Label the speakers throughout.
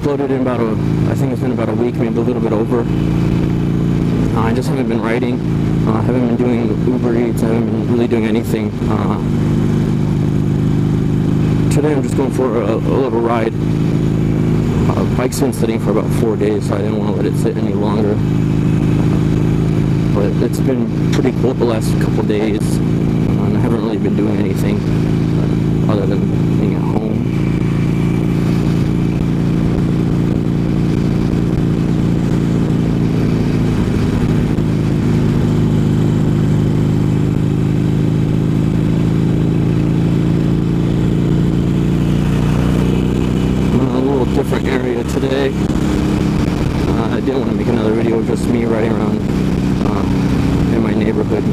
Speaker 1: uploaded in I think it's been about a week, maybe a little bit over. I just haven't been writing. I haven't been doing Uber Eats. I haven't been really doing anything. Today I'm just going for a little ride. Bike's been sitting for about 4 days, so I didn't want to let it sit any longer. But it's been pretty cold the last couple days. I haven't really been doing anything other than being at home. Different area today. I didn't want to make another video of just me riding around in my neighborhood,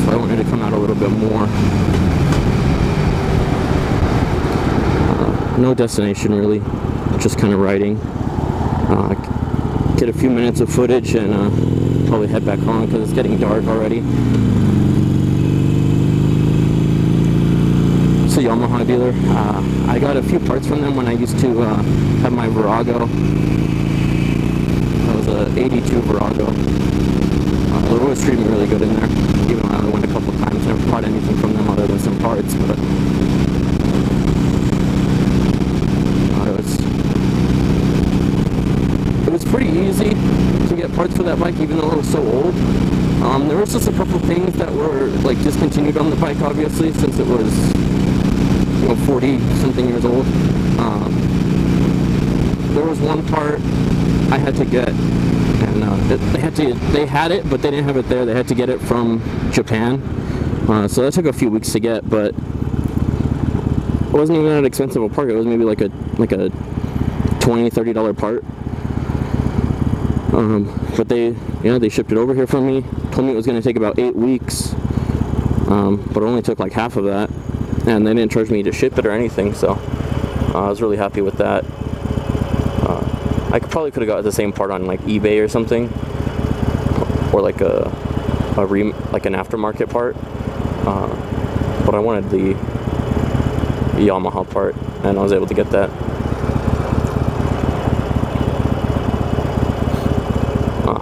Speaker 1: so I wanted to come out a little bit more. No destination really, just kind of riding. Get a few minutes of footage and probably head back home because it's getting dark already. A Yamaha dealer. I got a few parts from them when I used to have my Virago. That was a 82 Virago. They always treated me really good in there, even though I only went a couple times. Never bought anything from them other than some parts, but it was pretty easy to get parts for that bike, even though it was so old. There was just a couple things that were like discontinued on the bike, obviously, since it was 40 something years old. There was one part I had to get, and they had it, but they didn't have it there. They had to get it from Japan, so that took a few weeks to get. But it wasn't even that expensive a part. It was maybe like a $20-$30 part. But they shipped it over here for me. Told me it was going to take about 8 weeks, but it only took like half of that. And they didn't charge me to ship it or anything, so I was really happy with that. I probably could have got the same part on like eBay or something, or like like an aftermarket part. But I wanted the Yamaha part, and I was able to get that.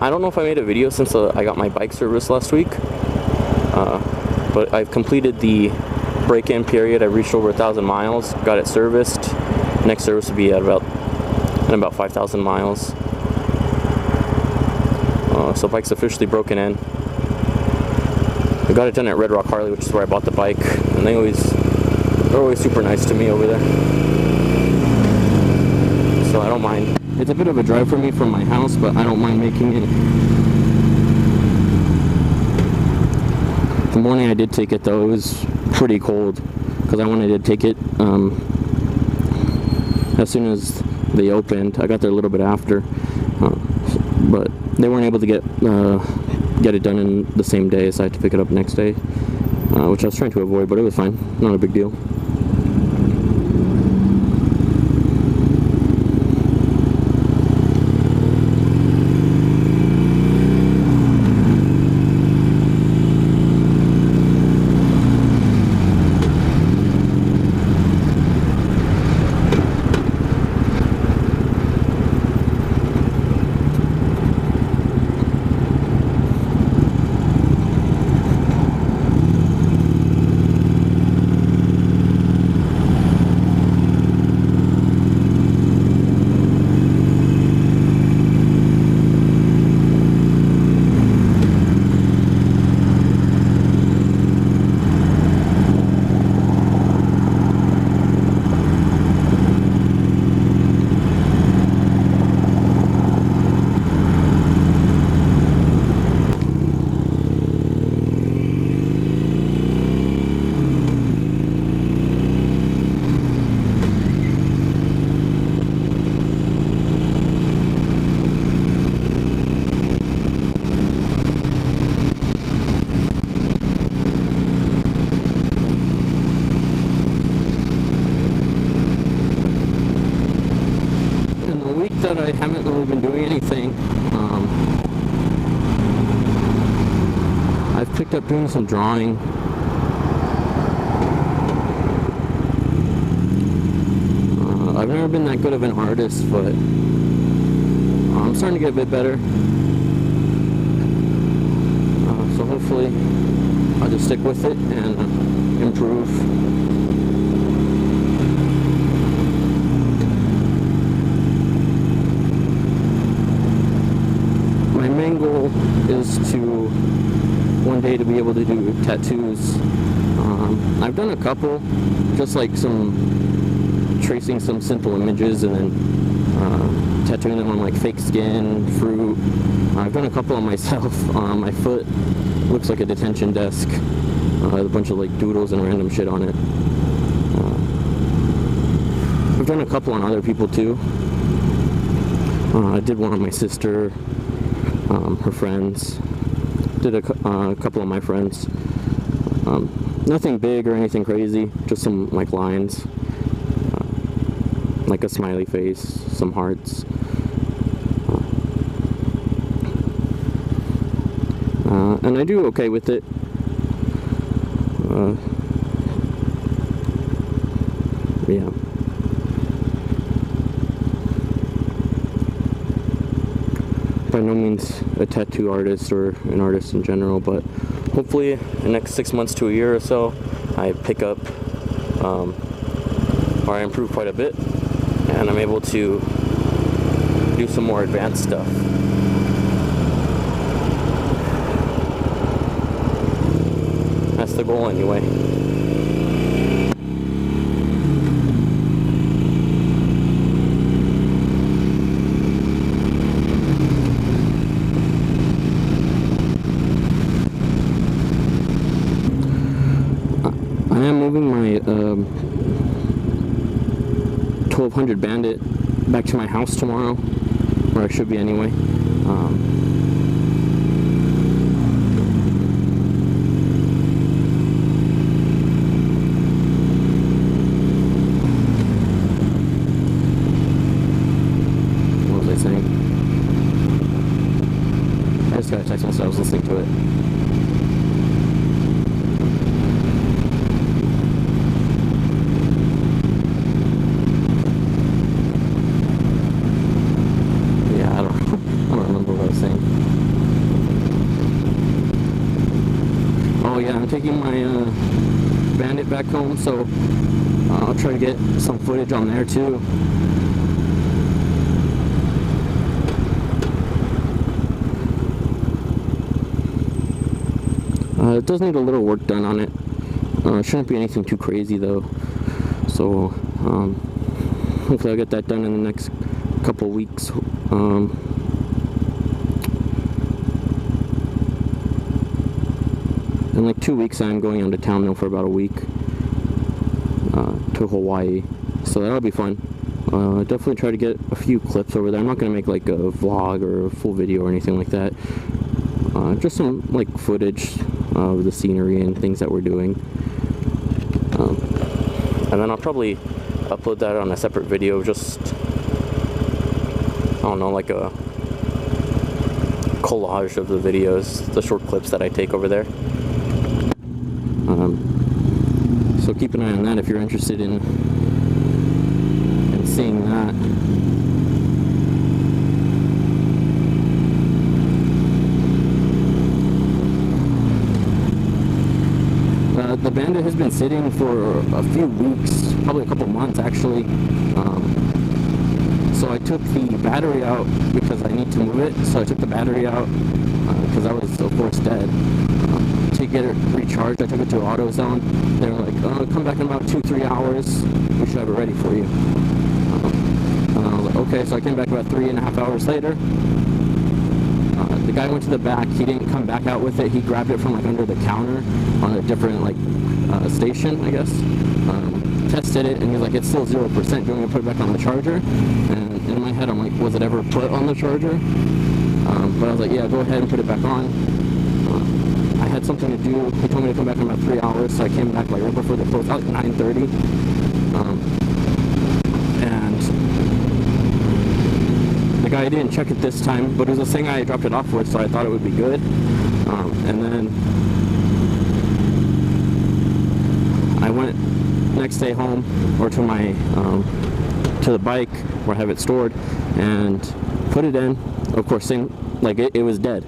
Speaker 1: I don't know if I made a video since I got my bike service last week, but I've completed the break-in period. I reached over 1,000 miles, got it serviced. Next service will be at about 5,000 miles. So bike's officially broken in. I got it done at Red Rock Harley, which is where I bought the bike, and they're always super nice to me over there. So I don't mind. It's a bit of a drive for me from my house, but I don't mind making it. The morning I did take it though, it was pretty cold because I wanted to take it as soon as they opened. I got there a little bit after, but they weren't able to get it done in the same day, so I had to pick it up next day, which I was trying to avoid, but it was fine, not a big deal. that I haven't really been doing anything. I've picked up doing some drawing. I've never been that good of an artist, but I'm starting to get a bit better. So hopefully I'll just stick with it and improve. My main goal is to one day to be able to do tattoos. I've done a couple, just like tracing some simple images and then tattooing them on like fake skin, fruit. I've done a couple on myself. My foot looks like a detention desk. A bunch of like doodles and random shit on it. I've done a couple on other people too. I did one on my sister, her friends. Did a couple of my friends. Nothing big or anything crazy, just some like lines, like a smiley face, some hearts. And I do okay with it. Yeah. By no means a tattoo artist or an artist in general, but hopefully in the next 6 months to a year or so, I pick up, or I improve quite a bit, and I'm able to do some more advanced stuff. That's the goal anyway. I am moving my 1200 Bandit back to my house tomorrow, where I should be anyway. What was I saying? I just got a text message, I was listening to it. Oh yeah, I'm taking my Bandit back home, so I'll try to get some footage on there too. It does need a little work done on it. It shouldn't be anything too crazy though, so hopefully I'll get that done in the next couple weeks. In like 2 weeks, I'm going out of town though for about a week to Hawaii, so that'll be fun. Definitely try to get a few clips over there. I'm not gonna make like a vlog or a full video or anything like that. Just some like footage of the scenery and things that we're doing, and then I'll probably upload that on a separate video. Just I don't know, like a collage of the videos, the short clips that I take over there. So keep an eye on that if you're interested in seeing that. The Bandit has been sitting for a few weeks, probably a couple months actually. So I took the battery out because I need to move it. So I took the battery out because I was, of course, dead. To get it recharged, I took it to AutoZone. They were like, "Oh, come back in about 2-3 hours. We should have it ready for you." And I was like, "Okay." So I came back about 3.5 hours later. The guy went to the back. He didn't come back out with it. He grabbed it from like under the counter on a different like station, I guess. Tested it, and he's like, "It's still 0%. Do you want me to put it back on the charger?" And in my head, I'm like, "Was it ever put on the charger?" But I was like, "Yeah, go ahead and put it back on." I had something to do. He told me to come back in about 3 hours, so I came back like right before the close, like 9:30. And the guy didn't check it this time, but it was the same guy I dropped it off with, so I thought it would be good. And then I went next day home, or to to the bike where I have it stored and put it in. Of course, same, like it was dead.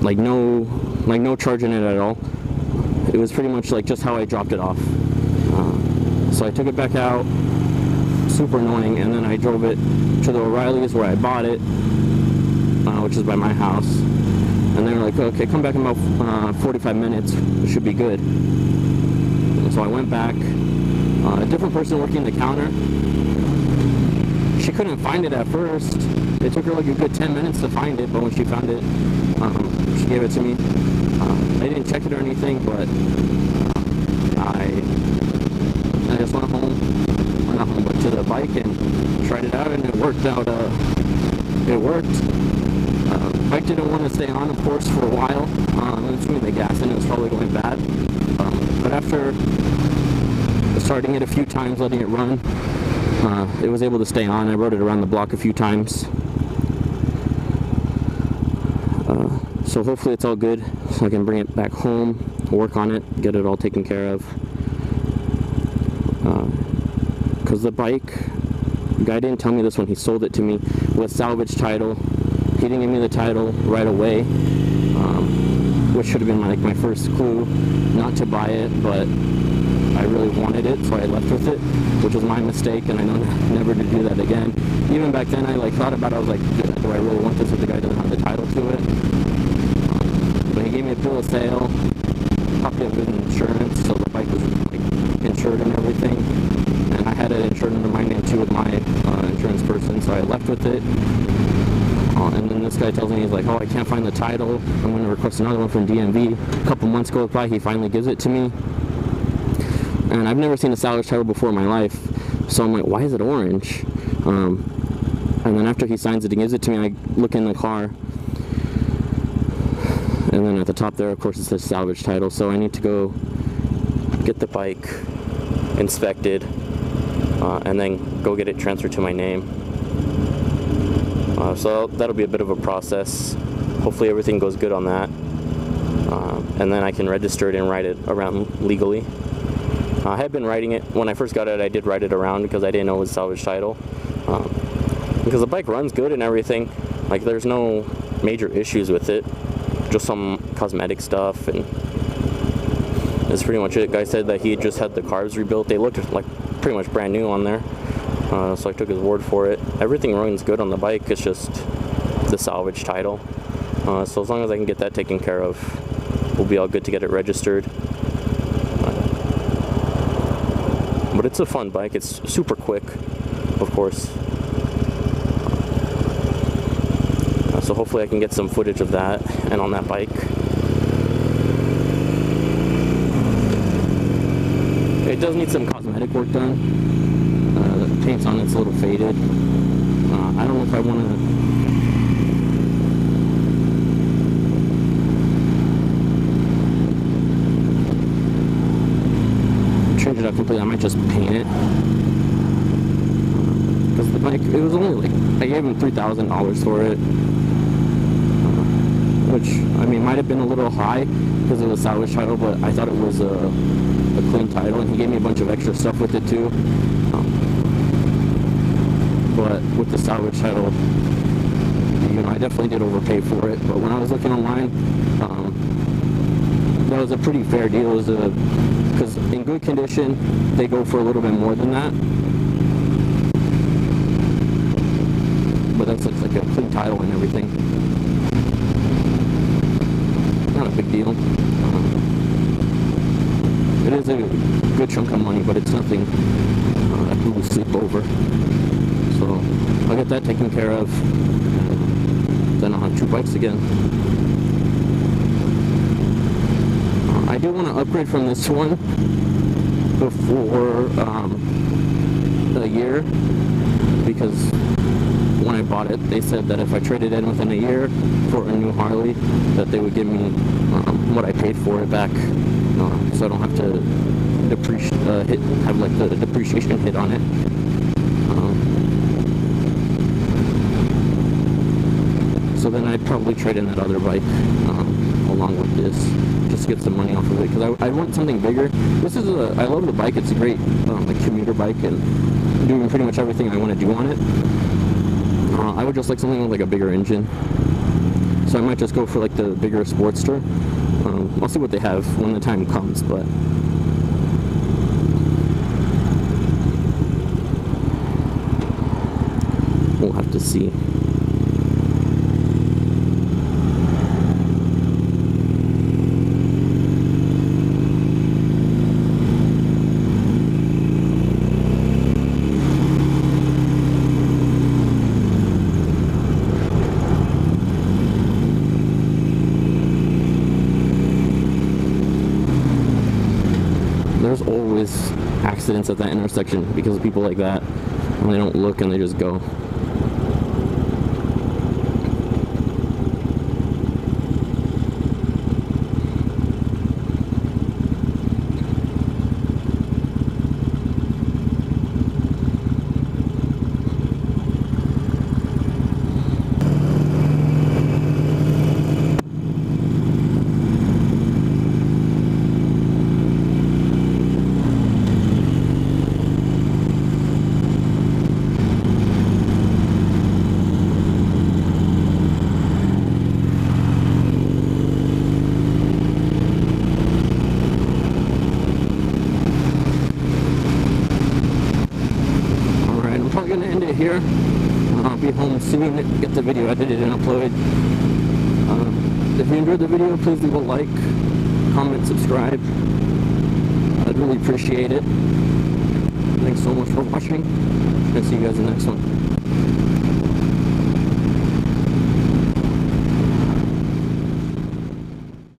Speaker 1: Like no charge in it at all. It was pretty much like just how I dropped it off. So I took it back out, super annoying, and then I drove it to the O'Reilly's where I bought it, which is by my house. And they were like, okay, come back in about 45 minutes, it should be good. And so I went back. A different person working the counter, she couldn't find it at first. It took her like a good 10 minutes to find it, but when she found it, she gave it to me. I didn't check it or anything, but I just went home, or not home, but to the bike and tried it out, and it worked out. It worked. Bike didn't want to stay on, of course, for a while. I'm assuming the gas in it was probably going bad. But after starting it a few times, letting it run, it was able to stay on. I rode it around the block a few times. So hopefully it's all good, so I can bring it back home, work on it, get it all taken care of. Because the guy didn't tell me this when he sold it to me, with salvage title. He didn't give me the title right away, which should have been like my first clue not to buy it, but I really wanted it, so I left with it, which was my mistake, and I know never to do that again. Even back then, I like thought about it. I was like, do I really want this if the guy doesn't have the title to it? But he gave me a bill of sale, copy of his insurance, so the bike was like insured and everything, and I had it insured under my name too with my insurance person, so I left with it. And then this guy tells me, he's like, oh, I can't find the title, I'm going to request another one from DMV. A couple months go by, he finally gives it to me. And I've never seen a salvage title before in my life, so I'm like, why is it orange? And then after he signs it and gives it to me, I look in the car, and then at the top there, of course, it says salvage title, so I need to go get the bike inspected, and then go get it transferred to my name. So that'll be a bit of a process. Hopefully everything goes good on that, and then I can register it and ride it around legally. I had been riding it, when I first got it, I did ride it around because I didn't know it was salvage title. Because the bike runs good and everything, like there's no major issues with it, just some cosmetic stuff, and that's pretty much it. Guy said that he had just had the carbs rebuilt. They looked like pretty much brand new on there, so I took his word for it. Everything runs good on the bike, it's just the salvage title. So as long as I can get that taken care of, we'll be all good to get it registered. But it's a fun bike. It's super quick, of course. So hopefully I can get some footage of that and on that bike. It does need some cosmetic work done. The paint's on it's a little faded. I don't know if I want to change it up completely. I might just paint it, because the bike, it was only like, I gave him $3,000 for it, which, I mean, might have been a little high because it was salvage title, but I thought it was a clean title, and he gave me a bunch of extra stuff with it too. But with the salvage title, you know, I definitely did overpay for it. But when I was looking online, that was a pretty fair deal. It was because in good condition, they go for a little bit more than that. But that's like a clean title and everything. Not a big deal. It is a good chunk of money, but it's nothing I can lose sleep over. So I'll get that taken care of. Then I'll have 2 bikes again. I do want to upgrade from this one before a year, because when I bought it, they said that if I traded in within a year for a new Harley, that they would give me what I paid for it back, so I don't have to have like the depreciation hit on it. So then I'd probably trade in that other bike along with this, just to get some money off of it, because I want something bigger. This is I love the bike. It's a great like commuter bike, and doing pretty much everything I want to do on it. I would just like something with like a bigger engine, so I might just go for like the bigger Sportster. I'll see what they have when the time comes, but we'll have to see. There's always accidents at that intersection because of people like that, and they don't look and they just go. Gonna end it here. I'll be home soon, get the video edited and uploaded. If you enjoyed the video, please leave a like, comment, subscribe. I'd really appreciate it. Thanks so much for watching. I'll see you guys in the next one.